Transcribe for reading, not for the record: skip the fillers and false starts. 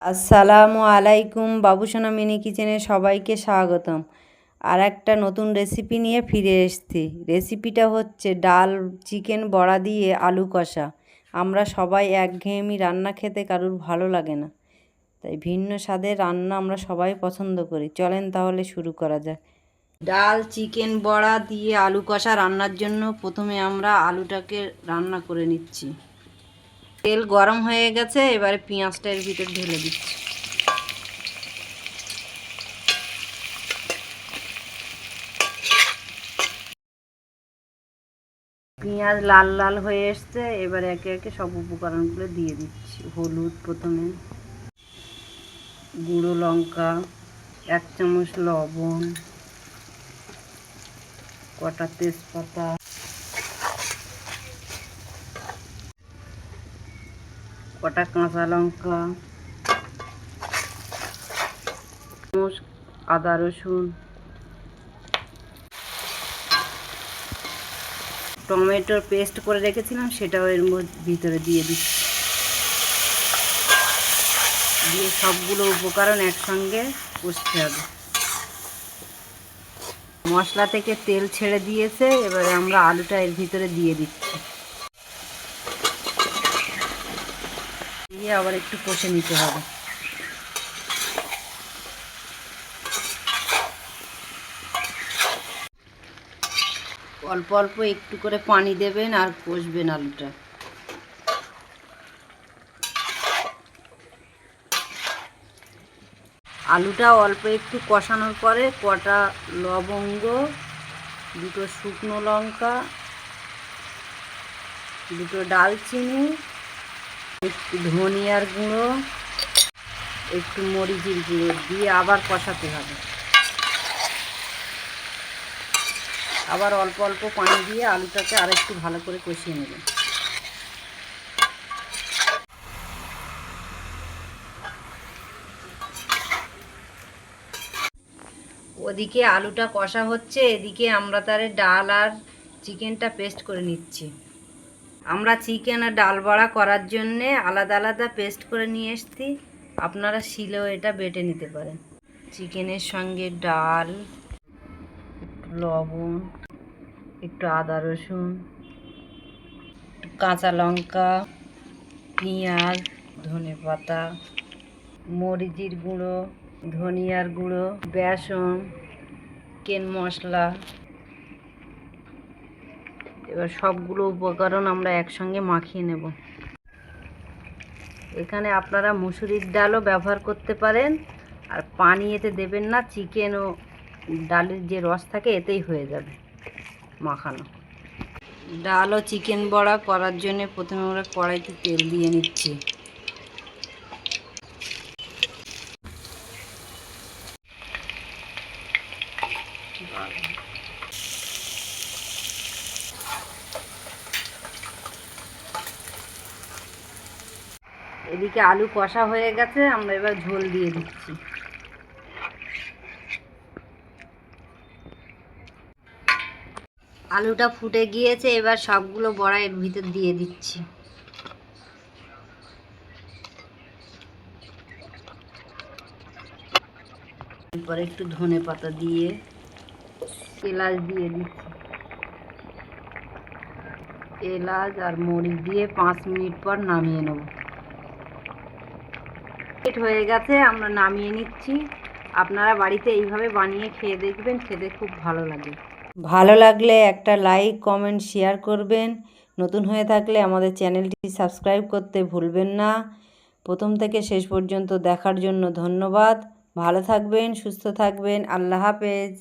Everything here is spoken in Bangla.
আসসালামু আলাইকুম, বাবুসোনা মিনি কিচেনে সবাইকে স্বাগতম। আর একটা নতুন রেসিপি নিয়ে ফিরে এসেছি। রেসিপিটা হচ্ছে ডাল চিকেন বড়া দিয়ে আলু কষা। আমরা সবাই একঘেয়েমি রান্না খেতে কারুর ভালো লাগে না, তাই ভিন্ন স্বাদের রান্না আমরা সবাই পছন্দ করি। চলেন তাহলে শুরু করা যাক। ডাল চিকেন বড়া দিয়ে আলু কষা রান্নার জন্য প্রথমে আমরা আলুটাকে রান্না করে নিচ্ছি। তেল গরম হয়ে গেছে, এবারে পেঁয়াজটা এর ভিতর ঢেলে দিচ্ছি। পেঁয়াজ লাল লাল হয়ে এসছে, এবারে একে একে সব উপকরণগুলো দিয়ে দিচ্ছি। হলুদ প্রথমে, গুঁড়ো লঙ্কা, 1 চামচ লবণ, কটা তেজপাতা, কটা কাঁচা লঙ্কা, আদা রসুন, টমেটোর পেস্ট করে রেখেছিলাম সেটাও এর ভিতরে দিয়ে দিচ্ছি। দিয়ে সবগুলো উপকরণ একসঙ্গে কষতে হবে। মশলা থেকে তেল ছেড়ে দিয়েছে, এবারে আমরা আলুটা এর ভিতরে দিয়ে দিচ্ছি। দিয়ে আবার একটু কষে নিতে হবে। অল্প অল্প একটু করে পানি দেবেন আর কষবেন আলুটা। আলুটা অল্প একটু কষানোর পরে কটা লবঙ্গ, 2টো শুকনো লঙ্কা, 2টো ডালচিনি, একটু ধনিয়ার গুঁড়ো, একটু মরিচের গুঁড়ো দিয়ে আবার কষাতে হবে। আবার অল্প অল্প পানি দিয়ে আলুটাকে আরেকটু ভালো করে কষিয়ে নেবেন। ওদিকে আলুটা কষা হচ্ছে, এদিকে আমরা তারে ডাল আর চিকেনটা পেস্ট করে নিচ্ছি। আমরা চিকেন আর ডাল বড়া করার জন্যে আলাদা আলাদা পেস্ট করে নিয়ে এসেছি। আপনারা শিলেও এটা বেটে নিতে পারেন। চিকেনের সঙ্গে ডাল, লবণ, একটু আদা রসুন, কাঁচা লঙ্কা, পেঁয়াজ, ধনেপাতা, মরিচের গুঁড়ো, ধনিয়ার গুঁড়ো, বেসন, চিকেন মশলা, এবার সবগুলো উপকরণ আমরা একসঙ্গে মাখিয়ে নেব। এখানে আপনারা মুসুরির ডালও ব্যবহার করতে পারেন, আর পানি এতে দেবেন না। চিকেন ও ডালের যে রস থাকে এতেই হয়ে যাবে মাখানো। ডাল ও চিকেন বড়া করার জন্য প্রথমে আমরা কড়াইতে তেল দিয়ে নিচ্ছি। এদিকে আলু কষা হয়ে গেছে, আমরা এবার ঝোল দিয়ে দিচ্ছি। আলুটা ফুটে গিয়েছে, এবার সবগুলো বড়া এর ভিতর দিয়ে দিচ্ছি। এরপর একটু ধনেপাতা দিয়ে এলাচ দিয়ে দিচ্ছি। এলাচ আর মরিচ দিয়ে 5 মিনিট পর নামিয়ে নেব। হয়ে গেছে, আমরা নামিয়ে নিচ্ছি। আপনারা বাড়িতে এইভাবে বানিয়ে খেয়ে দেখবেন, খেতে খুব ভালো লাগে। ভালো লাগলে একটা লাইক, কমেন্ট, শেয়ার করবেন। নতুন হয়ে থাকলে আমাদের চ্যানেলটি সাবস্ক্রাইব করতে ভুলবেন না। প্রথম থেকে শেষ পর্যন্ত দেখার জন্য ধন্যবাদ। ভালো থাকবেন, সুস্থ থাকবেন। আল্লাহ হাফেজ।